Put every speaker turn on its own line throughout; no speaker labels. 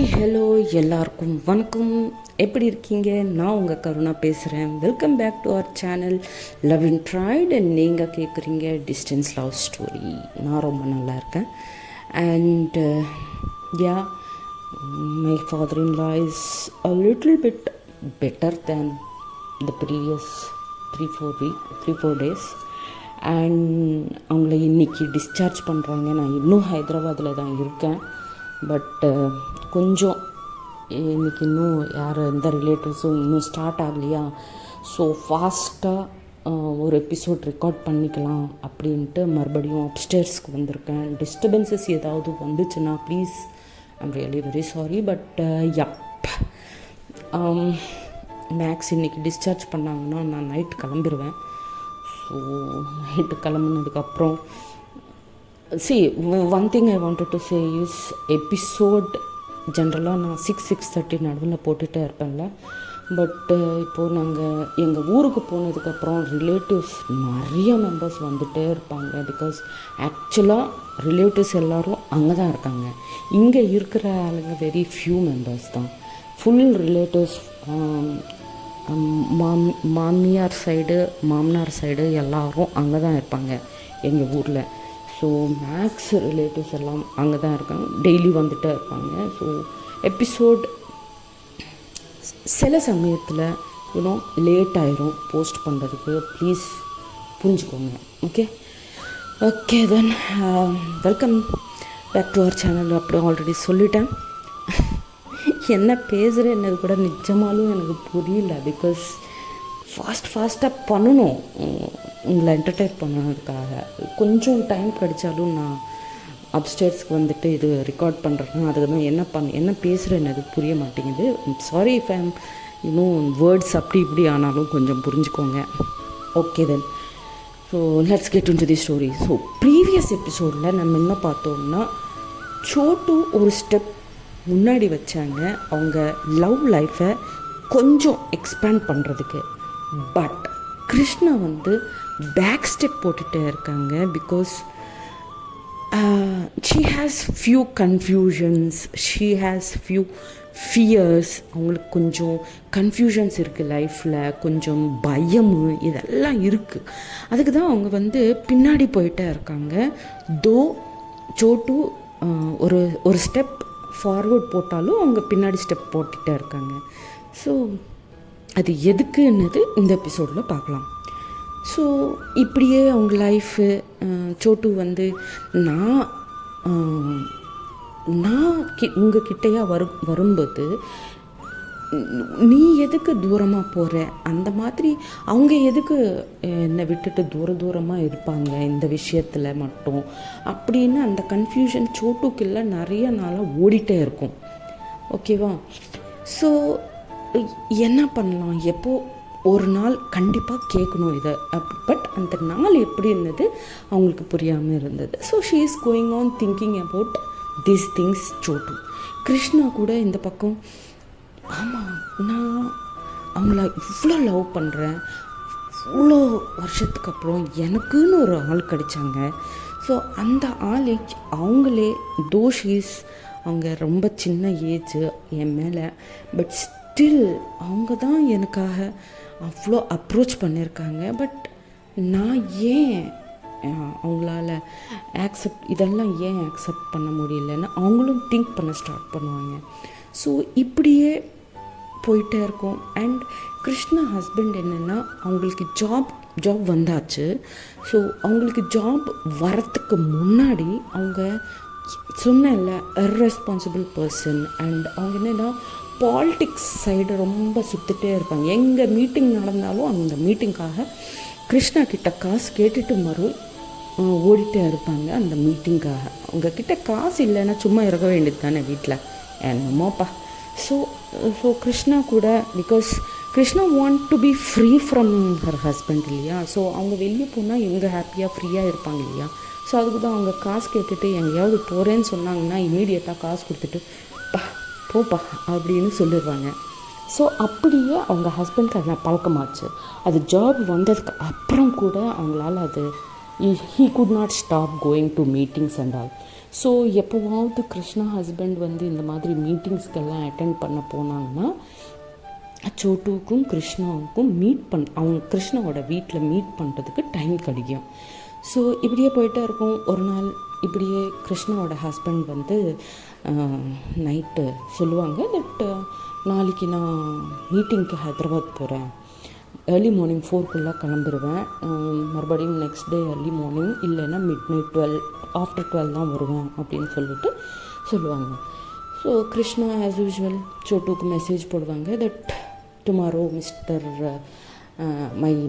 Hi hello எல்லாருக்கும் வணக்கம். எப்படி இருக்கீங்க? நான் உங்கள் கருணா பேசுகிறேன். Welcome back to our channel love in tried. And நீங்கள் கேட்குறீங்க டிஸ்டன்ஸ் லவ் ஸ்டோரி. நான் ரொம்ப நல்லா இருக்கேன். And yeah, my father in law is a little bit better than the previous 3-4 days. And அவங்கள இன்றைக்கி டிஸ்சார்ஜ் பண்ணுறாங்க. நான் இன்னும் ஹைதராபாத்தில் தான் இருக்கேன். பட் கொஞ்சம் இன்றைக்கி இன்னும் எந்த ரிலேட்டிவ்ஸும் இன்னும் ஸ்டார்ட் ஆகலையா, ஸோ ஃபாஸ்ட்டாக ஒரு எபிசோட் ரெக்கார்ட் பண்ணிக்கலாம் அப்படின்ட்டு மறுபடியும் அப்ஸ்டேர்ஸ்க்கு வந்திருக்கேன். டிஸ்டர்பன்சஸ் ஏதாவது வந்துச்சுன்னா please, I'm really very sorry. But Max இன்றைக்கி டிஸ்சார்ஜ் பண்ணாங்கன்னா நான் நைட் கிளம்பிடுவேன். ஸோ நைட்டு கிளம்புனதுக்கப்புறம் one thing I wanted to say is episode ஜென்ரலாக நான் 6:30 நடுவில் போட்டுகிட்டே இருப்பேன்ல. பட் இப்போது நாங்கள் எங்கள் ஊருக்கு போனதுக்கப்புறம் ரிலேட்டிவ்ஸ் நிறைய மெம்பர்ஸ் வந்துகிட்டே இருப்பாங்க. பிகாஸ் ஆக்சுவலாக ரிலேட்டிவ்ஸ் எல்லோரும் அங்கே தான் இருக்காங்க. இங்கே இருக்கிற ஆளுங்க வெரி ஃபியூ மெம்பர்ஸ் தான். ஃபுல் ரிலேட்டிவ்ஸ் மாமியார் சைடு மாமனார் சைடு எல்லோரும் அங்கே தான் இருப்பாங்க எங்கள் ஊரில். ஸோ மேக்ஸ் ரிலேட்டிவ்ஸ் எல்லாம் அங்கே தான் இருக்காங்க, டெய்லி வந்துகிட்டே இருப்பாங்க. ஸோ எபிசோட் சில சமயத்தில் லேட் ஆயிரும் போஸ்ட் பண்ணுறதுக்கு. ப்ளீஸ் புரிஞ்சுக்கோங்க. Okay then welcome back to our channel. அப்படி ஆல்ரெடி சொல்லிட்டேன். என்ன பேசுகிறேன் என்னது கூட நிஜமாலும் எனக்கு புரியல. பிகாஸ் ஃபாஸ்ட்டாக பண்ணணும் உங்களை என்டர்டெயின் பண்ணதுக்காக. கொஞ்சம் டைம் கிடைச்சாலும் நான் அப்ஸ்டேர்ஸ்க்கு வந்துட்டு இது ரெக்கார்ட் பண்ணுறேன்னா அதுக்கு தான் என்ன பேசுகிறேன்னு அது புரிய மாட்டேங்குது. சாரி இஃப் ஐம் வேர்ட்ஸ் அப்படி இப்படி ஆனாலும் கொஞ்சம் புரிஞ்சுக்கோங்க. Okay then so let's get into the story. So previous எபிசோடில் நம்ம என்ன பார்த்தோம்னா, சோட்டு ஒரு ஸ்டெப் முன்னாடி வச்சாங்க அவங்க லவ் லைஃப்பை கொஞ்சம் எக்ஸ்பேண்ட் பண்ணுறதுக்கு. பட் கிருஷ்ணா பேக் ஸ்டெப் போட்டுகிட்டே இருக்காங்க. Because she has few confusions, she has few fears. அவங்களுக்கு கொஞ்சம் கன்ஃபியூஷன்ஸ் இருக்குது லைஃப்பில், கொஞ்சம் பயம் இதெல்லாம் இருக்குது. அதுக்கு தான் அவங்க பின்னாடி போயிட்டே இருக்காங்க. தோ சோட்டு ஒரு ஸ்டெப் ஃபார்வர்ட் போட்டாலும் அவங்க பின்னாடி ஸ்டெப் போட்டுகிட்டே இருக்காங்க. ஸோ அது எதுக்குன்னது இந்த எபிசோடில் பார்க்கலாம். ஸோ இப்படியே அவங்க லைஃபு சோட்டு நான் உங்ககிட்டயா வரும்போது நீ எதுக்கு தூரமாக போகிற, அந்த மாதிரி அவங்க எதுக்கு என்னை விட்டுட்டு தூரமாக இருப்பாங்க இந்த விஷயத்தில் மட்டும் அப்படின்னு அந்த கன்ஃபியூஷன் சோட்டுக்குள்ள நிறைய நாளாக ஓடிட்டே இருக்கும். ஓகேவா? ஸோ என்ன பண்ணலாம், எப்போ ஒரு நாள் கண்டிப்பாக கேட்கணும் இதை. பட் அந்த நாள் எப்படி இருந்தது அவங்களுக்கு புரியாமல் இருந்தது. So she is going on thinking about these things. Chotu Krishna கூட இந்த பக்கம், ஆமாம் நான் அவங்கள இவ்வளோ லவ் பண்ணுறேன், இவ்வளோ வருஷத்துக்கு அப்புறம் எனக்குன்னு ஒரு ஆள் கிடைச்சாங்க. ஸோ அந்த ஆள் அவங்களே தோஷீஸ், அவங்க ரொம்ப சின்ன ஏஜ் என் மேலே, பட் ஸ்டில் அவங்க தான் எனக்காக அவ்வளோ அப்ரோச் பண்ணியிருக்காங்க. பட் நான் ஏன் அவங்களால இதெல்லாம் ஏன் ஆக்செப்ட் பண்ண முடியலன்னு அவங்களும் திங்க் பண்ண ஸ்டார்ட் பண்ணுவாங்க. ஸோ இப்படியே போயிட்டே இருக்கும். அண்ட் கிருஷ்ணா ஹஸ்பண்ட் என்னென்னா, அவங்களுக்கு ஜாப் வந்தாச்சு. ஸோ அவங்களுக்கு ஜாப் வரத்துக்கு முன்னாடி அவங்க சொன்னேன்ல இர்ரெஸ்பான்சிபிள் பர்சன். அண்ட் அவங்க என்னென்னா பாலிட்டிக்ஸ் சைடு ரொம்ப சுற்றிட்டே இருப்பாங்க. எங்கே மீட்டிங் நடந்தாலும் அந்த மீட்டிங்காக கிருஷ்ணா கிட்ட காசு கேட்டுட்டு ஓடிட்டே இருப்பாங்க அந்த மீட்டிங்காக. அவங்கக்கிட்ட காசு இல்லைன்னா சும்மா இருக்க வேண்டியது தானே வீட்டில், என்னமோப்பா. ஸோ கிருஷ்ணா கூட, because Krishna want to be free from her husband இல்லையா. ஸோ அவங்க வெளியே போனால் இவங்க ஹாப்பியாக ஃப்ரீயாக இருப்பாங்க இல்லையா. ஸோ அதுக்கு தான் அவங்க காசு கேட்டுட்டு எங்கேயாவது போகிறேன்னு சொன்னாங்கன்னா இமீடியட்டாக காசு கொடுத்துட்டு போப்பா அப்படின்னு சொல்லிடுவாங்க. ஸோ அப்படியே அவங்க ஹஸ்பண்ட்க்கு அதெல்லாம் பழக்கமாச்சு. அது ஜாப் வந்ததுக்கு அப்புறம் கூட அவங்களால அது he could not stop going to meetings and all. So எப்போவாவது கிருஷ்ணா ஹஸ்பண்ட் வந்து இந்த மாதிரி மீட்டிங்ஸ்க்கெல்லாம் அட்டெண்ட் பண்ண போனாங்கன்னா சோட்டுவுக்கும் கிருஷ்ணாவுக்கும் அவங்க கிருஷ்ணாவோட வீட்டில் மீட் பண்ணுறதுக்கு டைம் கிடைக்கும். ஸோ இப்படியே போயிட்டே இருக்கும். ஒரு நாள் இப்படியே கிருஷ்ணாவோட ஹஸ்பண்ட் வந்து நைட்டு சொல்லுவாங்க தட் நாளைக்கு நான் மீட்டிங்க்கு ஹைதராபாத் போகிறேன், ஏர்லி மார்னிங் 4 கிளம்பிடுவேன், மறுபடியும் நெக்ஸ்ட் டே ஏர்லி மார்னிங் இல்லைன்னா மிட் நைட் ஆஃப்டர் 12 தான் வருவேன் அப்படின்னு சொல்லுவாங்க. ஸோ கிருஷ்ணா ஆஸ் யூஷுவல் சோட்டுக்கு மெசேஜ் போடுவாங்க that tomorrow mister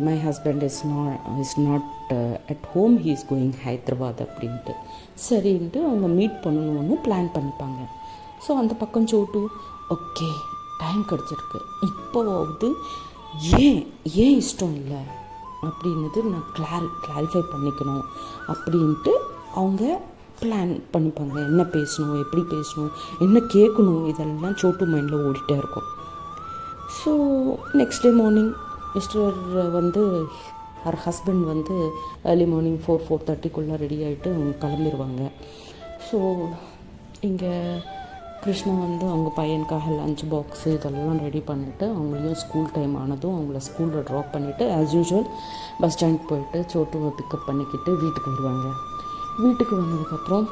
my husband is not at home, he is going Hyderabad அப்படின்ட்டு. சரின்ட்டு அவங்க மீட் பண்ணணும்னு பிளான் பண்ணிப்பாங்க. ஸோ அந்த பக்கம் சோட்டு ஓகே டைம் கிடச்சிருக்கு, இப்போவாவது ஏன் இஷ்டம் இல்லை அப்படின்னது நான் கிளாரிஃபை பண்ணிக்கணும் அப்படின்ட்டு அவங்க பிளான் பண்ணிப்பாங்க. என்ன பேசணும், எப்படி பேசணும், என்ன கேட்கணும், இதெல்லாம் சோட்டு மைண்டில் ஓடிட்டே இருக்கும். So next day morning mister வந்து ஹஸ்பண்ட் வந்து ஏர்லி மார்னிங் 4:30 ரெடி ஆகிட்டு அவங்க கிளம்பிடுவாங்க. ஸோ இங்கே கிருஷ்ணா வந்து அவங்க பையனுக்காக லஞ்ச் பாக்ஸு இதெல்லாம் ரெடி பண்ணிவிட்டு அவங்களையும் ஸ்கூல் டைம் ஆனதும் அவங்கள ஸ்கூலில் ட்ராப் பண்ணிவிட்டு ஆஸ் யூஷுவல் பஸ் ஸ்டாண்ட் போயிட்டு சோட்டுவை பிக்கப் பண்ணிக்கிட்டு வீட்டுக்கு வருவாங்க. வீட்டுக்கு வந்ததுக்கப்புறம்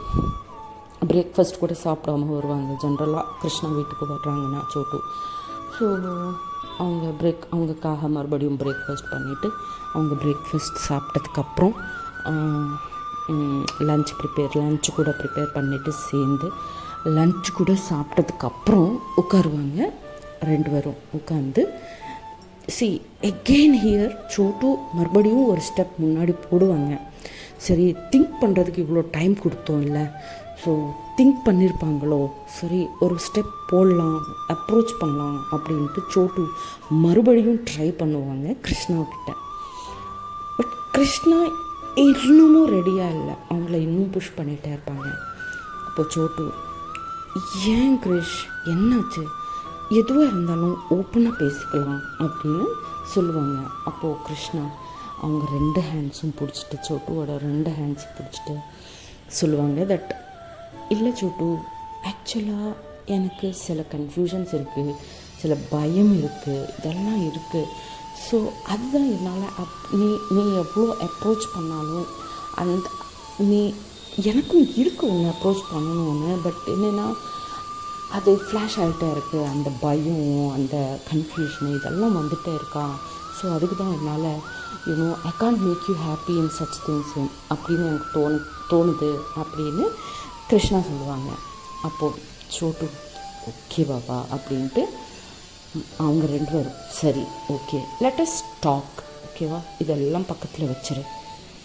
பிரேக்ஃபாஸ்ட் கூட சாப்பிடாம வருவாங்க. ஜென்ரலாக கிருஷ்ணா வீட்டுக்கு வர்றாங்கன்னா சோட்டு. ஸோ அவங்களுக்காக மறுபடியும் பிரேக்ஃபாஸ்ட் பண்ணிவிட்டு அவங்க பிரேக்ஃபாஸ்ட் சாப்பிட்டதுக்கப்புறம் லஞ்ச் கூட ப்ரிப்பேர் பண்ணிவிட்டு சேர்ந்து லஞ்ச் கூட சாப்பிட்டதுக்கப்புறம் உட்காருவாங்க. 2 பேரும் உட்காந்து எகெயின் ஹியர் சோட்டு மறுபடியும் ஒரு ஸ்டெப் முன்னாடி போடுவாங்க. சரி திங்க் பண்ணுறதுக்கு இவ்வளோ டைம் கொடுத்தோம் இல்லை, ஸோ திங்க் பண்ணியிருப்பாங்களோ, சரி ஒரு ஸ்டெப் போடலாம், அப்ரோச் பண்ணலாம் அப்படின்ட்டு சோட்டு மறுபடியும் ட்ரை பண்ணுவாங்க கிருஷ்ணாக்கிட்ட. பட் கிருஷ்ணா இன்னமும் ரெடியாக இல்லை, அவங்கள இன்னும் புஷ் பண்ணிகிட்டே இருப்பாங்க. அப்போது சோட்டு ஏன் கிருஷ் என்னாச்சு, எதுவாக இருந்தாலும் ஓப்பனாக பேசிக்கலாம் அப்படின்னு சொல்லுவாங்க. அப்போது கிருஷ்ணா அவங்க 2 ஹேண்ட்ஸும் பிடிச்சிட்டு சோட்டுவோட 2 ஹேண்ட்ஸும் பிடிச்சிட்டு சொல்லுவாங்க தட் இல்லை சோட்டு, ஆக்சுவலாக எனக்கு சில கன்ஃபியூஷன்ஸ் இருக்குது, சில பயம் இருக்குது, இதெல்லாம் இருக்குது. ஸோ அதுதான் என்னால் நீ எவ்வளோ அப்ரோச் பண்ணாலும் நீ எனக்கும் இருக்குது உன்னை அப்ரோச் பண்ணணும்னு, பட் என்னென்னா அது ஃப்ளாஷ் ஆகிட்டே இருக்குது, அந்த பயம் அந்த கன்ஃபியூஷனு இதெல்லாம் வந்துகிட்டே இருக்கா. ஸோ அதுக்கு தான் என்னால் I can't make you happy in such things அப்படின்னு எனக்கு தோணுது அப்படின்னு கிருஷ்ணா சொல்லுவாங்க. அப்போது சோட்டு ஓகே பாபா அப்படின்ட்டு அவங்க 2 பேரும் சரி ஓகே லெட் அஸ் டாக், ஓகேவா, இதெல்லாம் பக்கத்தில் வச்சிரு,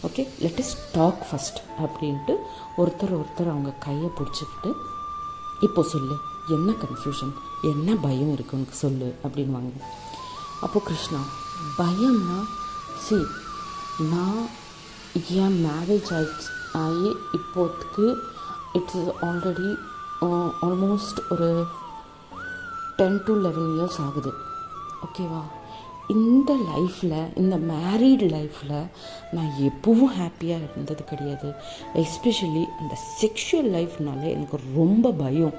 okay let us talk first அப்படின்ட்டு ஒருத்தர் அவங்க கையை பிடிச்சிக்கிட்டு இப்போ சொல்லு என்ன கன்ஃபியூஷன், என்ன பயம் இருக்கு உனக்கு சொல்லு அப்படின்வாங்க. அப்போது கிருஷ்ணா பயம்னா நான் என் மேரேஜ் ஆகி இப்போத்துக்கு இட்ஸ் ஆல்ரெடி ஆல்மோஸ்ட் ஒரு 10 to 11 இயர்ஸ் ஆகுது, ஓகேவா. இந்த லைஃப்பில் இந்த மேரீடு லைஃப்பில் நான் எப்பவும் ஹாப்பியாக இருந்தது கிடையாது. எஸ்பெஷலி அந்த செக்ஷுவல் லைஃப்னாலே எனக்கு ரொம்ப பயம்.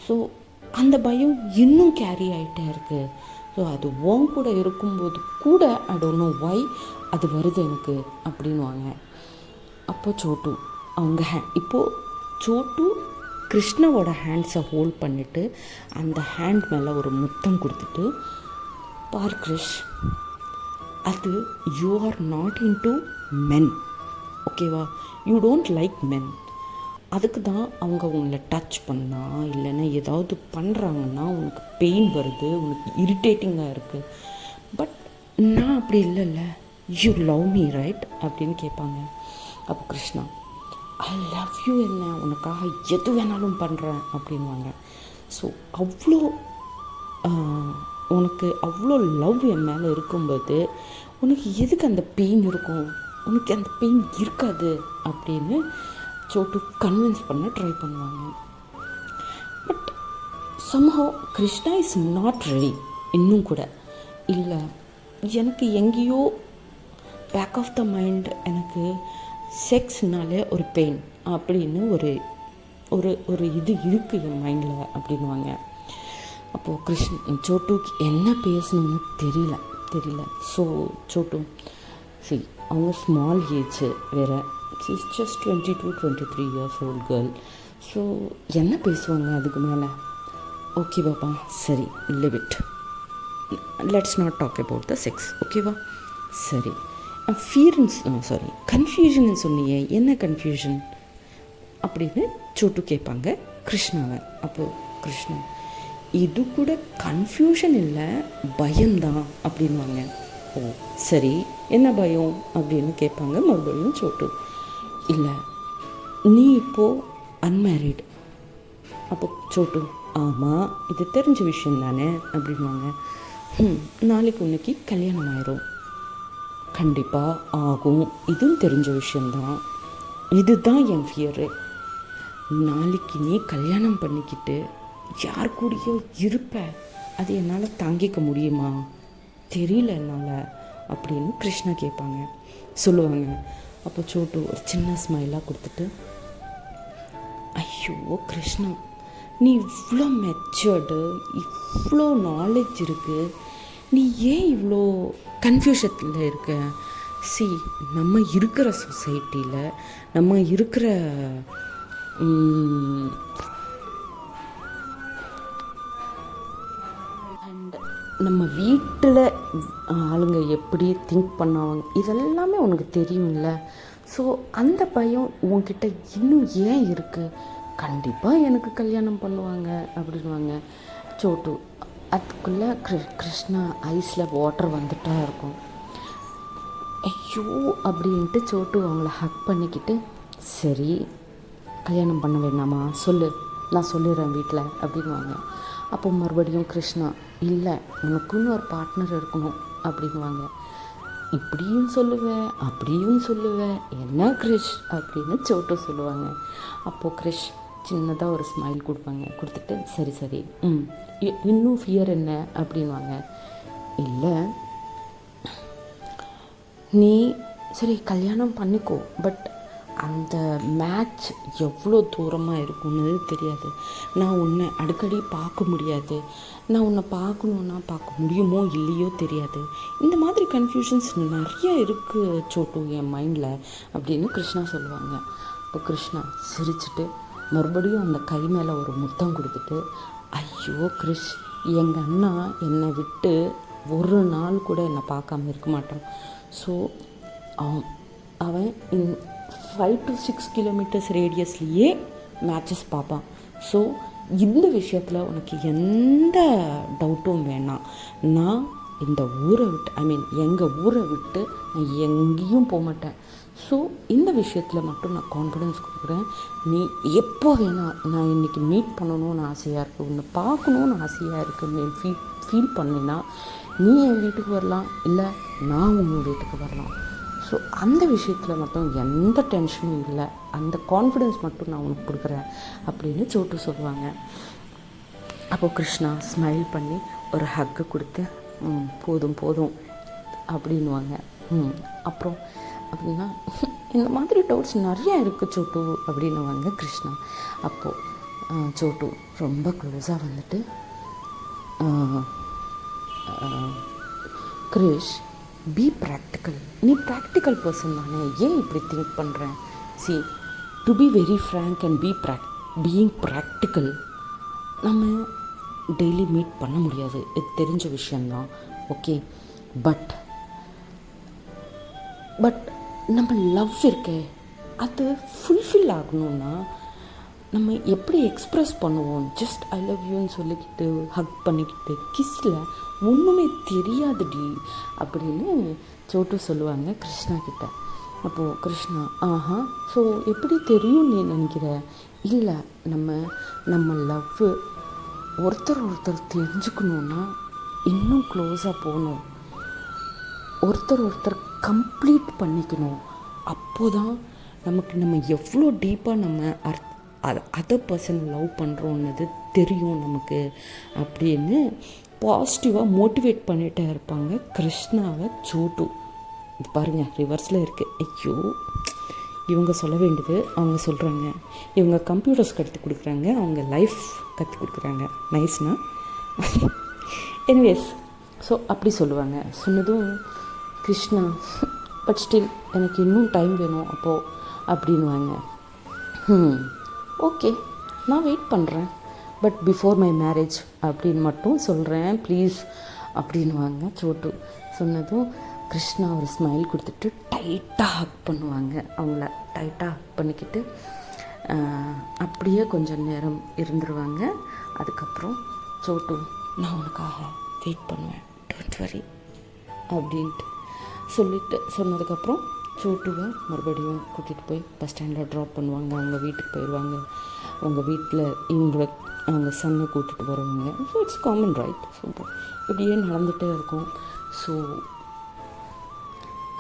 ஸோ அந்த பயம் இன்னும் கேரி ஆகிட்டே இருக்குது. ஸோ அது உன் கூட இருக்கும்போது கூட ஐ டோன்ட் நோ வை அது வருது எனக்கு அப்படின்வாங்க. அப்போ சோட்டு அவங்க இப்போது சோட்டு கிருஷ்ணாவோட ஹேண்ட்ஸை ஹோல்ட் பண்ணிவிட்டு அந்த ஹேண்ட் மேலே ஒரு முத்தம் கொடுத்துட்டு பார் கிருஷ், அது யூ ஆர் நாட் இன்டு மென், ஓகேவா, யூ டோன்ட் லைக் மென். அதுக்கு தான் அவங்க உங்களை டச் பண்ணால் இல்லைன்னா ஏதாவது பண்ணுறாங்கன்னா உனக்கு பெயின் வருது, உனக்கு இரிட்டேட்டிங்காக இருக்குது. பட் நான் அப்படி இல்லைல்ல, யூ லவ் மீ ரைட் அப்படின்னு கேட்பாங்க. அப்போ கிருஷ்ணா ஐ லவ் யூ, என்ன உனக்காக எது வேணாலும் பண்ணுறேன் அப்படின்வாங்க. ஸோ அவ்வளோ உனக்கு அவ்வளோ லவ் என் மேலே இருக்கும்போது உனக்கு எதுக்கு அந்த பெயின் இருக்கும், உனக்கு அந்த பெயின் இருக்காது அப்படின்னு சோட்டு கன்வின்ஸ் பண்ண ட்ரை பண்ணுவாங்க. But somehow Krishna is not ready. இன்னும் கூட இல்லை, எனக்கு எங்கேயோ பேக் ஆஃப் த மைண்ட் எனக்கு செக்ஸ்னாலே ஒரு பெயின் அப்படின்னு ஒரு ஒரு ஒரு இது இருக்குது என் மைண்டில் அப்படின்வாங்க. அப்போது சோட்டுக்கு என்ன பேசணும்னு தெரியல. ஸோ சோட்டு சரி, அவங்க ஸ்மால் ஏஜ் வேறு, just 22-23 years old girl. So என்ன பேசுவாங்க அதுக்கு மேலே? ஓகே பாப்பா, சரி, leave it, let's not talk about the sex, ஓகேவா? சரி. கன்ஃபியூஷன் சொன்னியே, என்ன கன்ஃபியூஷன் அப்படின்னு சோட்டு கேட்பாங்க கிருஷ்ணாவை. அப்போது கிருஷ்ணா, இது கூட கன்ஃபியூஷன் இல்லை, பயம்தான் அப்படின்வாங்க. ஓ சரி, என்ன பயம் அப்படின்னு கேட்பாங்க மறுபடியும் சோட்டு. இல்லை, நீ இப்போது அன்மேரிட். அப்போ சோட்டு, ஆமாம், இது தெரிஞ்ச விஷயம் தானே அப்படின்வாங்க. நாளைக்கு உனக்கு கல்யாணம் ஆயிரும். கண்டிப்பாக ஆகும், இதுவும் தெரிஞ்ச விஷயந்தான். இதுதான் என் ஃபியரு. நாளைக்கு நீ கல்யாணம் பண்ணிக்கிட்டு யார் கூடயோ இருப்ப, அது என்னால் தாங்கிக்க முடியுமா? தெரியல என்னால் அப்படின்னு கிருஷ்ணா சொல்லுவாங்க. அப்போ சோட்டு ஒரு சின்ன ஸ்மைலாக கொடுத்துட்டு, ஐயோ கிருஷ்ணா, நீ இவ்வளோ மெச்சூர்டு, இவ்வளோ நாலேஜ் இருக்குது, நீ ஏன் இவ்வளோ கன்ஃபியூஷனில் இருக்க? நம்ம இருக்கிற சொசைட்டியில், நம்ம இருக்கிற அண்ட் நம்ம வீட்டில் ஆளுங்க எப்படி திங்க் பண்ணுவாங்க, இதெல்லாமே உனக்கு தெரியும்ல. ஸோ அந்த பயம் உன்கிட்ட இன்னும் ஏன் இருக்குது? கண்டிப்பாக எனக்கு கல்யாணம் பண்ணுவாங்க அப்படின்வாங்க சோட்டு. அதுக்குள்ளே கிருஷ்ணா ஐஸில் வாட்டர் வந்துட்டா இருக்கும். ஐயோ அப்படின்ட்டு சோட்டு அவங்கள ஹக் பண்ணிக்கிட்டு, சரி கல்யாணம் பண்ண வேணாமா, சொல்லு, நான் சொல்லிடுறேன் வீட்டில் அப்படின்வாங்க. அப்போ மறுபடியும் கிருஷ்ணா, இல்லை உனக்குன்னு ஒரு பார்ட்னர் இருக்கணும் அப்படின்வாங்க. இப்படியும் சொல்லுவேன் அப்படியும் சொல்லுவேன், என்ன கிரிஷ் அப்படின்னு சோட்டு சொல்லுவாங்க. அப்போது கிரிஷ் சின்னதாக ஒரு ஸ்மைல் கொடுத்துட்டு, சரி இன்னும் ஃபியர் என்ன அப்படின்வாங்க. இல்லை, நீ சரி கல்யாணம் பண்ணிக்கோ, பட் அந்த மேட்ச் எவ்வளோ தூரமாக இருக்கும்னு தெரியாது. நான் உன்னை அடிக்கடி பார்க்க முடியாது, நான் உன்னை பார்க்கணுன்னா பார்க்க முடியுமோ இல்லையோ தெரியாது. இந்த மாதிரி கன்ஃபியூஷன்ஸ் நிறைய இருக்குது சோட்டு என் மைண்டில் அப்படின்னு கிருஷ்ணா சொல்லுவாங்க. இப்போ கிருஷ்ணா சிரிச்சுட்டு மறுபடியும் அந்த கை மேலே ஒரு முத்தம் கொடுத்துட்டு, ஐயோ கிருஷ், எங்கள் அண்ணா என்னை விட்டு ஒரு நாள் கூட என்னை பார்க்காம இருக்க மாட்டான். ஸோ அவன் 5 to 6 கிலோமீட்டர்ஸ் ரேடியஸ்லேயே மேட்சஸ் பார்ப்பான். ஸோ இந்த விஷயத்தில் உனக்கு எந்த டவுட்டும் வேணாம். நான் இந்த ஊரை விட்டு எங்கள் ஊரை விட்டு நான் எங்கேயும் போக மாட்டேன். ஸோ இந்த விஷயத்தில் மட்டும் நான் கான்ஃபிடென்ஸ் கொடுக்குறேன். நீ எப்போ வேணால், நான் இன்றைக்கி மீட் பண்ணணும்னு ஆசையாக இருக்குது, உன்னை பார்க்கணுன்னு ஆசையாக இருக்குன்னு ஃபீல் பண்ணினா நீ என் வீட்டுக்கு வரலாம், இல்லை நான் உங்கள் வீட்டுக்கு வரலாம். ஸோ அந்த விஷயத்தில் மட்டும் எந்த டென்ஷனும் இல்லை, அந்த கான்ஃபிடென்ஸ் மட்டும் நான் உனக்கு கொடுக்குறேன் அப்படின்னு சோட்டு சொல்லுவாங்க. அப்போது கிருஷ்ணா ஸ்மைல் பண்ணி ஒரு ஹக்கை கொடுத்து, போதும் அப்படின்வாங்க. அப்புறம் அப்படின்னா, இந்த மாதிரி டவுட்ஸ் நிறையா இருக்குது சோட்டு அப்படின்னுவாங்க கிருஷ்ணா. அப்போது சோட்டு ரொம்ப க்ளோஸாக வந்துட்டு, கிரிஷ், பி ப்ராக்டிக்கல், நீ ப்ராக்டிக்கல் பர்சன் தானே, ஏன் இப்படி திங்க் பண்ணுறேன்? To be very frank and being practical, நம்ம டெய்லி மீட் பண்ண முடியாது, இது தெரிஞ்ச விஷயந்தான், ஓகே. பட் நம்ம லவ் இருக்கே, அது ஃபுல்ஃபில் ஆகணும்னா நம்ம எப்படி எக்ஸ்ப்ரெஸ் பண்ணுவோம்? ஜஸ்ட் ஐ லவ் யூன்னு சொல்லிக்கிட்டு ஹக் பண்ணிக்கிட்டு கிஸ்ஸில் ஒன்றுமே தெரியாதுடி அப்படின்னு சோட்டு சொல்லுவாங்க கிருஷ்ணா கிட்ட. அப்போது கிருஷ்ணா, ஸோ எப்படி தெரியும் நீ நினைக்கிற? இல்லை, நம்ம லவ் ஒருத்தர் தெரிஞ்சுக்கணுன்னா இன்னும் க்ளோஸாக போகணும், ஒருத்தர் கம்ப்ளீட் பண்ணிக்கணும். அப்போ தான் நம்ம எவ்வளோ டீப்பாக நம்ம அதர் பர்சன் லவ் பண்ணுறோன்னது தெரியும் நமக்கு அப்படின்னு பாசிட்டிவாக மோட்டிவேட் பண்ணிகிட்டே இருப்பாங்க கிருஷ்ணாவை சோட்டு. இது பாருங்கள், ரிவர்ஸில் இருக்குது. ஐயோ, இவங்க சொல்ல வேண்டியது அவங்க சொல்கிறாங்க. இவங்க கம்ப்யூட்டர்ஸ் கற்றுக் கொடுக்குறாங்க, அவங்க லைஃப் கற்றுக் கொடுக்குறாங்க. நைஸ்னா எனிவேஸ். ஸோ அப்படி சொல்லுவாங்க. சொன்னதும் கிருஷ்ணா பட் ஸ்டில் எனக்கு இன்னும் டைம் வேணும் அப்போது அப்படின்வாங்க. ஓகே, நான் வெயிட் பண்ணுறேன், பட் பிஃபோர் மை மேரேஜ் அப்படின்னு மட்டும் சொல்கிறேன் ப்ளீஸ் அப்படின்வாங்க சோட்டு. சொன்னதும் கிருஷ்ணா ஒரு ஸ்மைல் கொடுத்துட்டு டைட்டாக ஹக் பண்ணுவாங்க. அவங்கள டைட்டாக ஹக் பண்ணிக்கிட்டு அப்படியே கொஞ்சம் நேரம் இருந்துருவாங்க. அதுக்கப்புறம் சோட்டு, நான் உனக்காக வெயிட் பண்ணுவேன், டோன்ட் வரி அப்படின்ட்டு சொன்னதுக்கப்புறம் சோட்டுவை மறுபடியும் கூட்டிகிட்டு போய் பஸ் ஸ்டாண்டில் ட்ராப் பண்ணுவாங்க. அவங்க வீட்டுக்கு போயிடுவாங்க. அவங்க வீட்டில் அவங்க சன்னை கூட்டிகிட்டு வருவாங்க. So it's common right. So இப்படியே நடந்துகிட்டே இருக்கும். ஸோ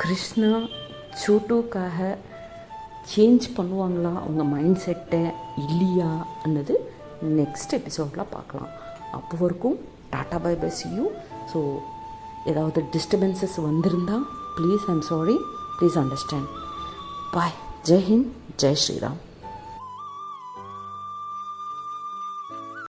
கிருஷ்ணா சோட்டுக்காக சேஞ்ச் பண்ணுவாங்களா அவங்க மைண்ட் செட்டை இல்லையா ಅನ್ನೋದು நெக்ஸ்ட் எபிசோடில் பார்க்கலாம். அப்போ வரைக்கும் டாட்டா bye bye see you. So ஏதாவது டிஸ்டர்பன்சஸ் வந்திருந்தால் please I'm sorry, please understand. Bye. Jai Hind, Jai Sriram.